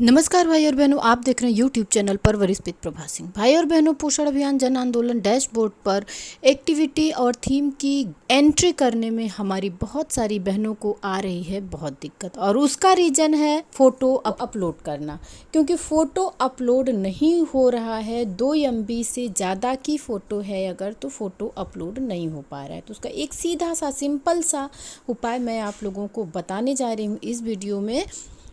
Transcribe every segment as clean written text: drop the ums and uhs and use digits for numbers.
नमस्कार भाई और बहनों, आप देख रहे हैं यूट्यूब चैनल पर वरिष्ठ प्रभा सिंह। भाई और बहनों, पोषण अभियान जन आंदोलन डैशबोर्ड पर एक्टिविटी और थीम की एंट्री करने में हमारी बहुत सारी बहनों को आ रही है बहुत दिक्कत, और उसका रीज़न है फ़ोटो अपलोड करना। क्योंकि फ़ोटो अपलोड नहीं हो रहा है, 2 MB से ज़्यादा की फ़ोटो है अगर, तो फ़ोटो अपलोड नहीं हो पा रहा है। तो उसका एक सीधा सा सिंपल सा उपाय मैं आप लोगों को बताने जा रही हूँ इस वीडियो में,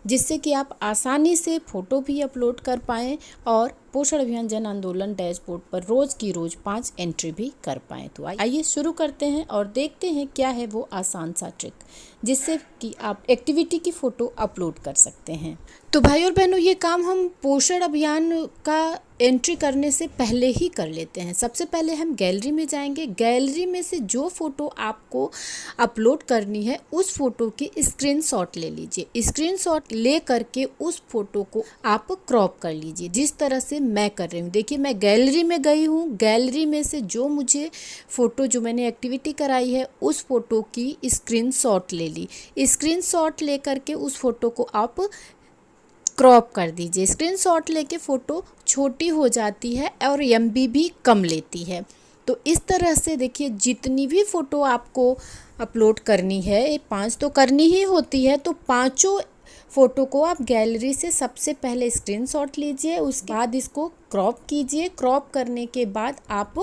जिससे कि आप आसानी से फ़ोटो भी अपलोड कर पाएँ और पोषण अभियान जन आंदोलन डैशबोर्ड पर रोज़ की रोज़ 5 एंट्री भी कर पाएँ। तो आइए शुरू करते हैं और देखते हैं क्या है वो आसान सा ट्रिक जिससे कि आप एक्टिविटी की फ़ोटो अपलोड कर सकते हैं। तो भाई और बहनों, ये काम हम पोषण अभियान का एंट्री करने से पहले ही कर लेते हैं। सबसे पहले हम गैलरी में जाएंगे। गैलरी में से जो फ़ोटो आपको अपलोड करनी है उस फ़ोटो की स्क्रीनशॉट ले लीजिए। स्क्रीनशॉट ले करके उस फ़ोटो को आप क्रॉप कर लीजिए, जिस तरह से मैं कर रही हूँ। देखिए, मैं गैलरी में गई हूँ। गैलरी में से जो मुझे फ़ोटो, जो मैंने एक्टिविटी कराई है, उस फ़ोटो की स्क्रीनशॉट ले ली। स्क्रीनशॉट ले करके उस फ़ोटो को आप क्रॉप कर दीजिए। स्क्रीनशॉट लेके फ़ोटो छोटी हो जाती है और MB भी कम लेती है। तो इस तरह से देखिए, जितनी भी फ़ोटो आपको अपलोड करनी है, 5 तो करनी ही होती है, तो 5 फ़ोटो को आप गैलरी से सबसे पहले स्क्रीनशॉट लीजिए, उसके बाद इसको क्रॉप कीजिए। क्रॉप करने के बाद आप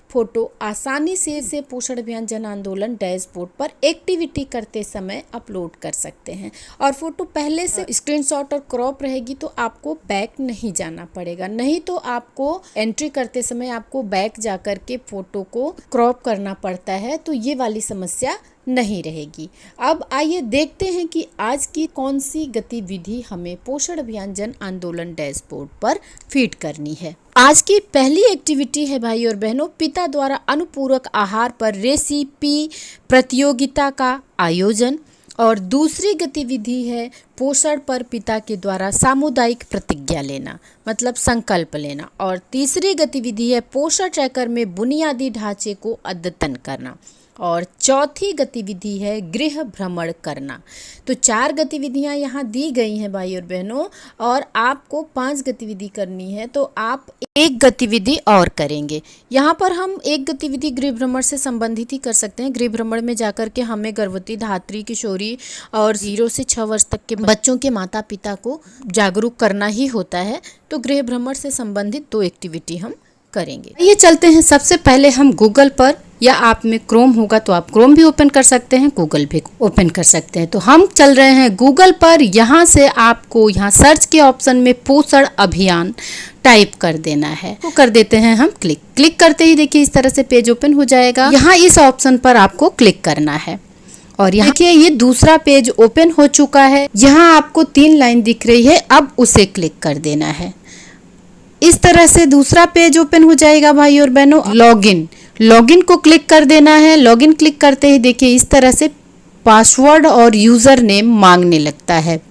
फ़ोटो आसानी से पोषण अभियान जन आंदोलन डैशबोर्ड पर एक्टिविटी करते समय अपलोड कर सकते हैं। और फ़ोटो पहले से स्क्रीनशॉट और क्रॉप रहेगी तो आपको बैक नहीं जाना पड़ेगा, नहीं तो आपको एंट्री करते समय आपको बैक जा कर के फ़ोटो को क्रॉप करना पड़ता है। तो ये वाली समस्या नहीं रहेगी। अब आइए देखते हैं कि आज की कौन सी गतिविधि हमें पोषण अभियान जन आंदोलन डैशबोर्ड पर फीड करनी है। आज की पहली एक्टिविटी है भाई और बहनों, पिता द्वारा अनुपूरक आहार पर रेसिपी प्रतियोगिता का आयोजन। और दूसरी गतिविधि है पोषण पर पिता के द्वारा सामुदायिक प्रतिज्ञा लेना, मतलब संकल्प लेना। और तीसरी गतिविधि है पोषण ट्रैकर में बुनियादी ढांचे को अद्यतन करना। और चौथी गतिविधि है गृह भ्रमण करना। तो 4 गतिविधियां यहाँ दी गई हैं भाई और बहनों, और आपको 5 गतिविधि करनी है, तो आप एक गतिविधि और करेंगे। यहाँ पर हम एक गतिविधि गृह भ्रमण से संबंधित ही कर सकते हैं। गृह भ्रमण में जाकर के हमें गर्भवती, धात्री, किशोरी और 0 से 6 वर्ष तक के बच्चों के माता पिता को जागरूक करना ही होता है। तो गृह भ्रमण से संबंधित 2 एक्टिविटी हम करेंगे। ये चलते हैं सबसे पहले हम गूगल पर, या आप में क्रोम होगा तो आप क्रोम भी ओपन कर सकते हैं, गूगल भी ओपन कर सकते हैं। तो हम चल रहे हैं गूगल पर। यहाँ से आपको यहाँ सर्च के ऑप्शन में पोषण अभियान टाइप कर देना है। तो कर देते हैं हम क्लिक करते ही देखिए इस तरह से पेज ओपन हो जाएगा। यहाँ इस ऑप्शन पर आपको क्लिक करना है और यहाँ देखिए ये दूसरा पेज ओपन हो चुका है। यहाँ आपको 3 लाइन दिख रही है, अब उसे क्लिक कर देना है। इस तरह से दूसरा पेज ओपन हो जाएगा भाई और बहनों। लॉगिन को क्लिक कर देना है। लॉगिन क्लिक करते ही देखिए इस तरह से पासवर्ड और यूज़र नेम मांगने लगता है।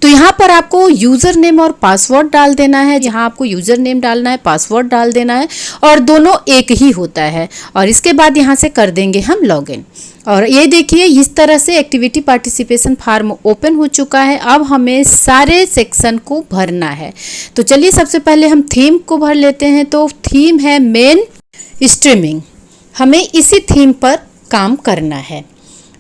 तो यहाँ पर आपको यूज़र नेम और पासवर्ड डाल देना है। यहाँ आपको यूज़र नेम डालना है, पासवर्ड डाल देना है, और दोनों एक ही होता है। और इसके बाद यहाँ से कर देंगे हम लॉगिन। और ये देखिए इस तरह से एक्टिविटी पार्टिसिपेशन फॉर्म ओपन हो चुका है। अब हमें सारे सेक्शन को भरना है। तो चलिए सबसे पहले हम थीम को भर लेते हैं। तो थीम है मेन स्ट्रीमिंग, हमें इसी थीम पर काम करना है।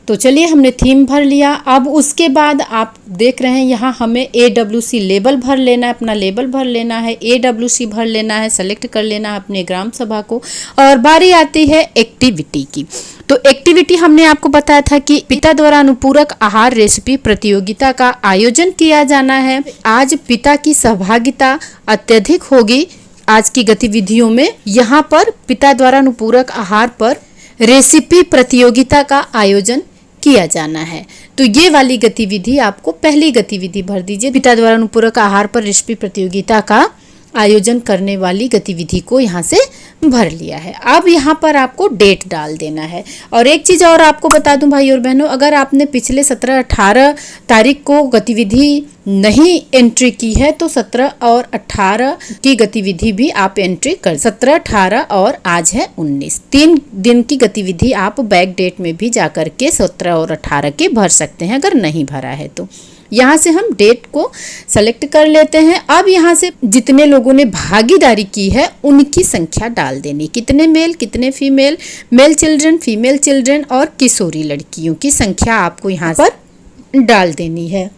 तो चलिए हमने थीम भर लिया। अब उसके बाद आप देख रहे हैं यहाँ हमें AWC लेबल भर लेना है, अपना लेबल भर लेना है, AWC भर लेना है, सेलेक्ट कर लेना है अपने ग्राम सभा को। और बारी आती है एक्टिविटी की। तो एक्टिविटी हमने आपको बताया था कि पिता द्वारा अनुपूरक आहार रेसिपी प्रतियोगिता का आयोजन किया जाना है। आज पिता की सहभागिता अत्यधिक होगी आज की गतिविधियों में। यहाँ पर पिता द्वारा अनुपूरक आहार पर रेसिपी प्रतियोगिता का आयोजन किया जाना है। तो ये वाली गतिविधि आपको पहली गतिविधि भर दीजिए। पिता द्वारा अनुपूरक आहार पर रेसिपी प्रतियोगिता का आयोजन करने वाली गतिविधि को यहाँ से भर लिया है। अब यहाँ पर आपको डेट डाल देना है। और एक चीज़ और आपको बता दूं भाई और बहनों, अगर आपने पिछले 17-18 तारीख को गतिविधि नहीं एंट्री की है तो 17 और 18 की गतिविधि भी आप एंट्री कर। 17, 18 और आज है 19, 3 दिन की गतिविधि आप बैक डेट में भी जाकर के 17 और 18 के भर सकते हैं अगर नहीं भरा है तो। यहाँ से हम डेट को सेलेक्ट कर लेते हैं। अब यहाँ से जितने लोगों ने भागीदारी की है उनकी संख्या डाल देनी, कितने मेल कितने female, male children female children और किशोरी लड़कियों की संख्या आपको यहाँ पर डाल देनी है।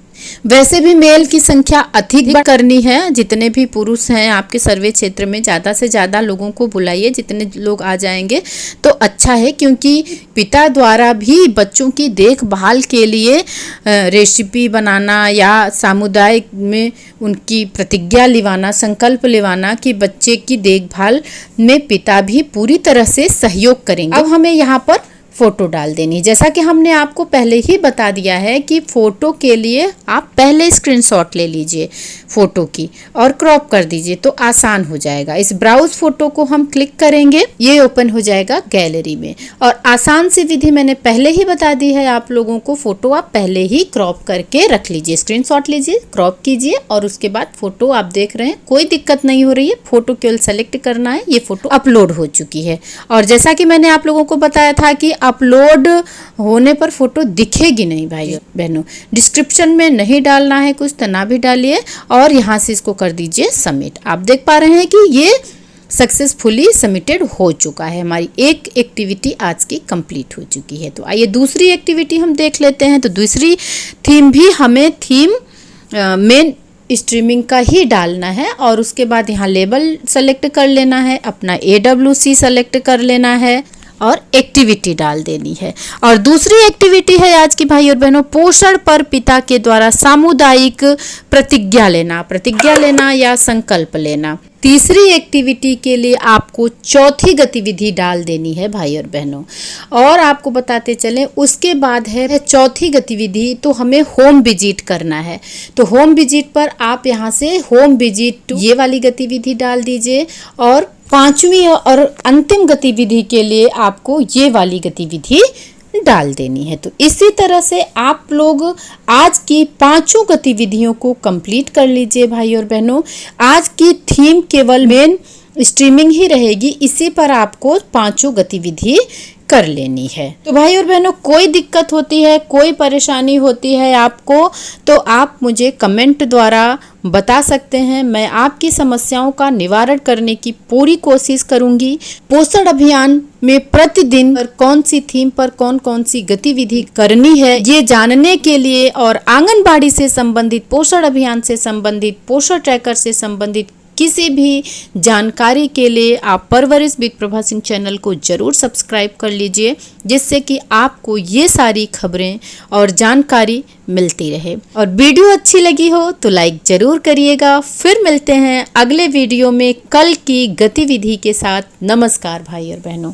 वैसे भी मेल की संख्या अधिक करनी है, जितने भी पुरुष हैं आपके सर्वे क्षेत्र में ज़्यादा से ज़्यादा लोगों को बुलाइए, जितने लोग आ जाएंगे तो अच्छा है, क्योंकि पिता द्वारा भी बच्चों की देखभाल के लिए रेसिपी बनाना या सामुदायिक में उनकी प्रतिज्ञा लिवाना, संकल्प लिवाना कि बच्चे की देखभाल में पिता भी पूरी तरह से सहयोग करेंगे। अब हमें यहाँ पर फोटो डाल देनी, जैसा कि हमने आपको पहले ही बता दिया है कि फोटो के लिए आप पहले स्क्रीनशॉट ले लीजिए फोटो की और क्रॉप कर दीजिए तो आसान हो जाएगा। इस ब्राउज फोटो को हम क्लिक करेंगे, ये ओपन हो जाएगा गैलरी में। और आसान सी विधि मैंने पहले ही बता दी है आप लोगों को, फोटो आप पहले ही क्रॉप करके रख लीजिए, स्क्रीनशॉट लीजिए, क्रॉप कीजिए और उसके बाद फोटो आप देख रहे हैं, कोई दिक्कत नहीं हो रही है, फोटो केवल सेलेक्ट करना है। ये फोटो अपलोड हो चुकी है और जैसा कि मैंने आप लोगों को बताया था कि अपलोड होने पर फोटो दिखेगी नहीं भाई बहनों, डिस्क्रिप्शन में नहीं डालना है कुछ तो ना भी डालिए और यहाँ से इसको कर दीजिए सबमिट। आप देख पा रहे हैं कि ये सक्सेसफुली सबमिटेड हो चुका है, हमारी एक एक्टिविटी आज की कंप्लीट हो चुकी है। तो आइए दूसरी एक्टिविटी हम देख लेते हैं। तो दूसरी थीम भी हमें थीम मेन स्ट्रीमिंग का ही डालना है और उसके बाद यहाँ लेबल सेलेक्ट कर लेना है, अपना AWC सेलेक्ट कर लेना है और एक्टिविटी डाल देनी है। और दूसरी एक्टिविटी है आज की भाई और बहनों, पोषण पर पिता के द्वारा सामुदायिक प्रतिज्ञा लेना या संकल्प लेना। तीसरी एक्टिविटी के लिए आपको चौथी गतिविधि डाल देनी है भाई और बहनों। और आपको बताते चलें उसके बाद है चौथी गतिविधि, तो हमें होम विजिट करना है। तो होम विजिट पर आप यहाँ से होम विजिट ये वाली गतिविधि डाल दीजिए और पांचवी और अंतिम गतिविधि के लिए आपको ये वाली गतिविधि डाल देनी है। तो इसी तरह से आप लोग आज की पांचों गतिविधियों को कंप्लीट कर लीजिए भाई और बहनों। आज की थीम केवल मेन स्ट्रीमिंग ही रहेगी, इसी पर आपको पांचों गतिविधि कर लेनी है। तो भाई और बहनों कोई दिक्कत होती है, कोई परेशानी होती है आपको तो आप मुझे कमेंट द्वारा बता सकते हैं, मैं आपकी समस्याओं का निवारण करने की पूरी कोशिश करूंगी। पोषण अभियान में प्रतिदिन पर कौन सी थीम पर कौन कौन सी गतिविधि करनी है ये जानने के लिए और आंगनबाड़ी से संबंधित, पोषण अभियान से संबंधित, पोषण ट्रैकर से संबंधित किसी भी जानकारी के लिए आप परवरिश विद प्रभा सिंह चैनल को जरूर सब्सक्राइब कर लीजिए, जिससे कि आपको ये सारी खबरें और जानकारी मिलती रहे। और वीडियो अच्छी लगी हो तो लाइक जरूर करिएगा। फिर मिलते हैं अगले वीडियो में कल की गतिविधि के साथ। नमस्कार भाई और बहनों।